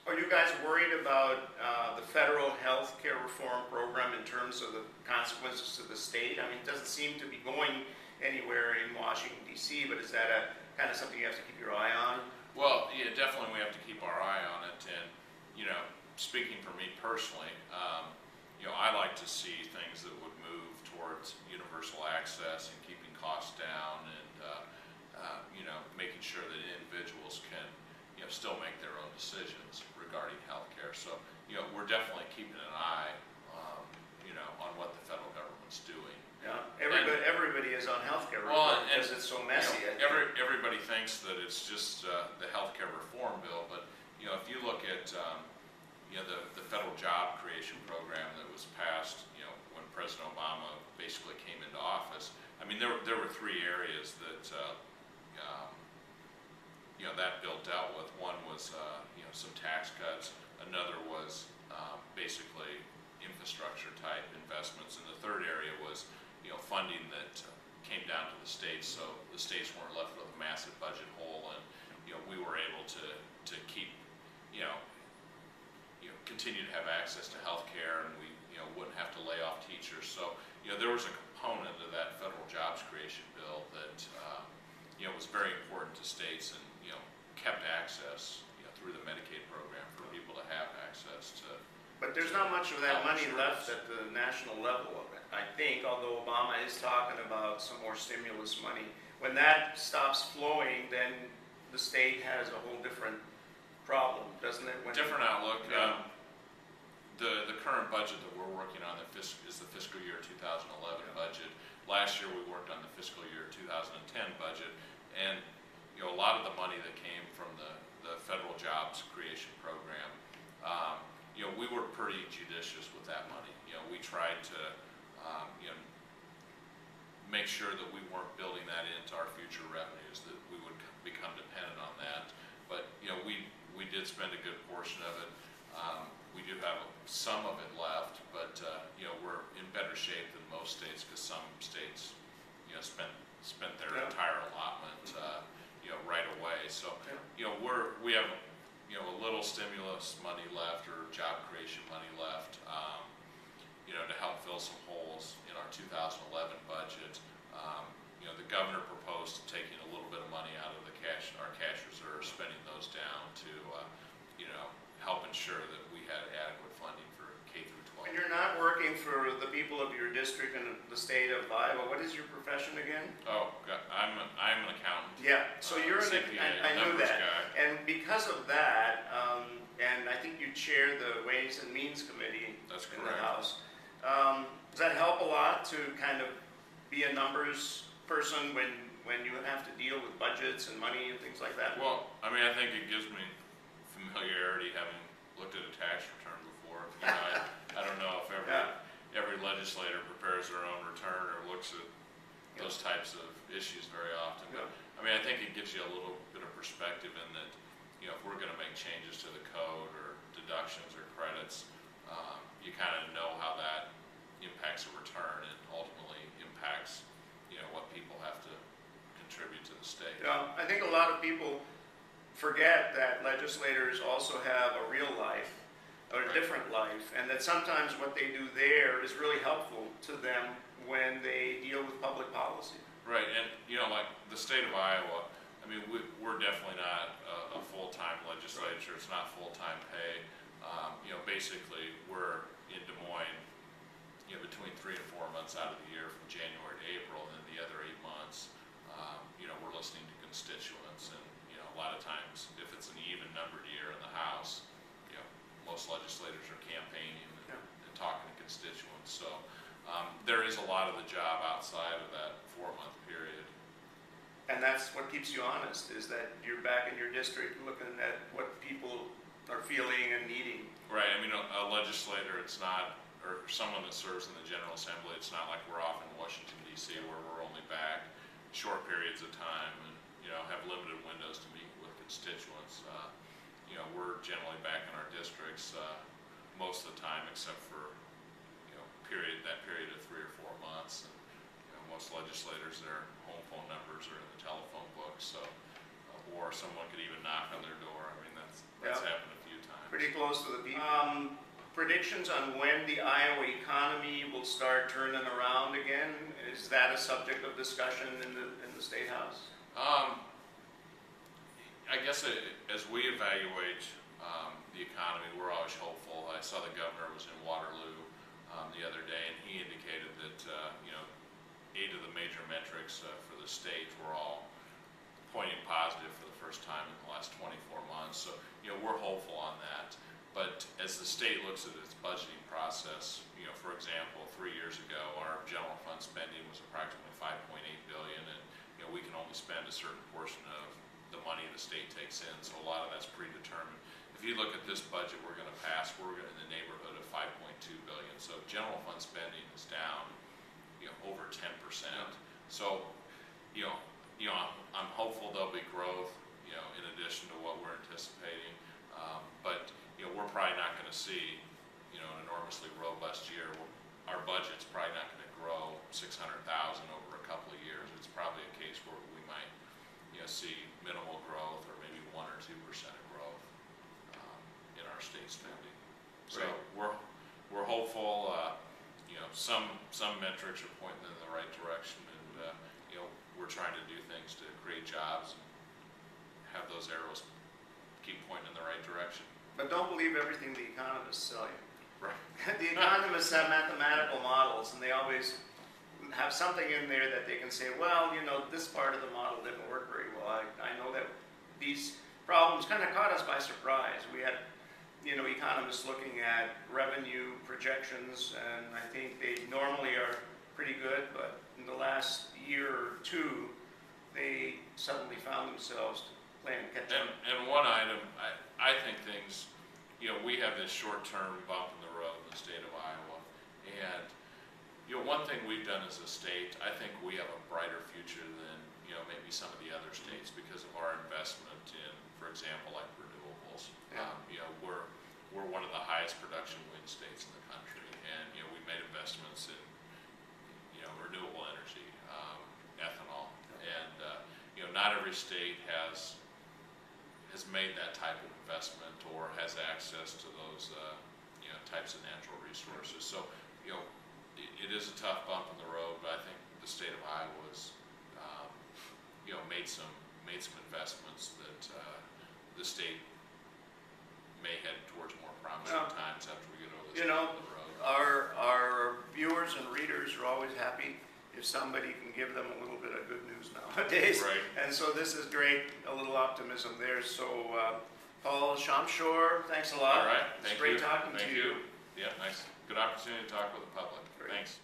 Are you guys worried about the federal health care reform program in terms of the consequences to the state? I mean, it doesn't seem to be going anywhere in Washington, D.C., but is that a kind of something you have to keep your eye on? Well, yeah, definitely we have to keep our eye on it. And, you know, speaking for me personally, you know, I like to see things that would move towards universal access and keeping costs down and, you know, making sure that individuals can, you know, still make their own decisions regarding healthcare. So, you know, we're definitely keeping an eye, you know, on what the federal government's doing. Yeah, everybody is on healthcare Well, reform because it's so messy. You know, everybody thinks that it's just the healthcare reform bill, but you know, if you look at you know, the federal job creation program that was passed, you know, when President Obama basically came into office, I mean, there were three areas that you know, that bill dealt with. One was you know, some tax cuts. Another was basically infrastructure type investments, and the third area was, you know, funding that came down to the states, so the states weren't left with a massive budget hole, and you know, we were able to keep, you know, continue to have access to health care, and we, you know, wouldn't have to lay off teachers. So, you know, there was a component of that federal jobs creation bill that you know, was very important to states, and you know, kept access, you know, through the Medicaid program for people to have access to. But there's not much of that money left at the national level, I think, although Obama is talking about some more stimulus money. When that stops flowing, then the state has a whole different problem, doesn't it? Different outlook. Yeah. The current budget that we're working on is the fiscal year 2011 budget. Last year we worked on the fiscal year 2010 budget, and you know, a lot of the money that came from the federal jobs creation program, you know, we were pretty judicious with that money. You know, we tried to you know, make sure that we weren't building that into our future revenues, that we would become dependent on that. But you know, we did spend a good portion of it. We do have some of it left, but you know, we're in better shape than most states, because some states, you know, spent their entire allotment, you know, right away. So you know, we have, you know, a little stimulus money left, or job creation money left, you know, to help fill some holes in our 2011 budget. You know, the governor proposed taking a little bit of money out of our cash reserves, spending those down to, you know, help ensure that we had adequate funding for K through 12. And you're not working for the people of your district in the state of Iowa. What is your profession again? Oh, God, I'm an accountant. Yeah, so you're CPA, I knew that. guy. And because of that, and I think you chair the Ways and Means Committee That's in correct. the House. Does that help a lot to kind of be a numbers person when you have to deal with budgets and money and things like that? Well, I mean, I think it gives me familiarity having looked at a tax return before. You know, I don't know if every legislator prepares their own return or looks at those types of issues very often. But I mean, I think it gives you a little bit of perspective in that, you know, if we're going to make changes to the code or deductions or credits, you kind of know how that impacts a return and ultimately impacts, you know, what people have to contribute to the state. Yeah, I think a lot of people forget that legislators also have a real life, or a different life, and that sometimes what they do there is really helpful to them when they deal with public policy. Right, and you know, like the state of Iowa, I mean, we're definitely not a full-time legislature. It's not full-time pay. You know, basically, we're in Des Moines, you know, between 3 and 4 months out of the year, from January to April, and then the other 8 months, you know, we're listening to constituents, and you know, a lot of times, if it's an even-numbered year in the House, you know, most legislators are campaigning and talking to constituents. So there is a lot of the job outside of that 4-month period. And that's what keeps you honest, is that you're back in your district looking at what people are feeling and needing. Right, I mean, a legislator, it's not, or someone that serves in the General Assembly, it's not like we're off in Washington, D.C., where we're only back short periods of time and, you know, have limited windows to meet with constituents. You know, we're generally back in our districts most of the time, except for, you know, that period of 3 or 4 months. And, you know, most legislators, their home phone numbers are in the telephone book, so, or someone could even knock on their door. I mean, that's happened a few times. Pretty predictions on when the Iowa economy will start turning around again? Is that a subject of discussion in the State House? I guess as we evaluate the economy, we're always hopeful. I saw the governor was in Waterloo the other day, and he indicated that 8 of the major metrics for the state were all pointing positive for the first time in the last 24 months. So we're hopeful on that. But as the state looks at its budgeting process, for example, 3 years ago, our general fund spending was approximately $5.8 billion, and we can only spend a certain portion of the money the state takes in. So a lot of that's predetermined. If you look at this budget we're going to pass, we're in the neighborhood of $5.2 billion. So general fund spending is down, over 10%. So, I'm hopeful there'll be growth, in addition to what we're anticipating. But we're probably not going to see, an enormously robust year. Our budget's probably not going to grow 600,000 over a couple of years. It's probably a case where we might, see minimal growth or maybe 1 or 2% of growth in our state spending. So Right. we're hopeful. Some metrics are pointing in the right direction, and we're trying to do things to create jobs and have those arrows keep pointing in the right direction. But don't believe everything the economists tell you. Right. The economists have mathematical models, and they always have something in there that they can say, well, this part of the model didn't work very well. I know that these problems kind of caught us by surprise. We had, economists looking at revenue projections, and I think they normally are pretty good, but in the last year or two, they suddenly found themselves playing catch up. And one item, I think things, we have this short-term bump in the road in the state of Iowa, and one thing we've done as a state, I think we have a brighter future than maybe some of the other states because of our investment in, for example, like renewables. Yeah. We're one of the highest production wind states in the country, and we made investments in renewable energy, ethanol, and not every state has made that type of investment or has access to those types of natural resources. So it is a tough bump in the road, but I think the state of Iowa has made some investments that the state may head towards more promising times after we get over this bump in the road. Our viewers and readers are always happy if somebody can give them a little bit of good news nowadays. Right. And so this is great, a little optimism there. So Paul Shomshore, thanks a lot. All right, It's thank great you. talking to Thank you. Yeah, nice. Good opportunity to talk with the public. Great. Thanks.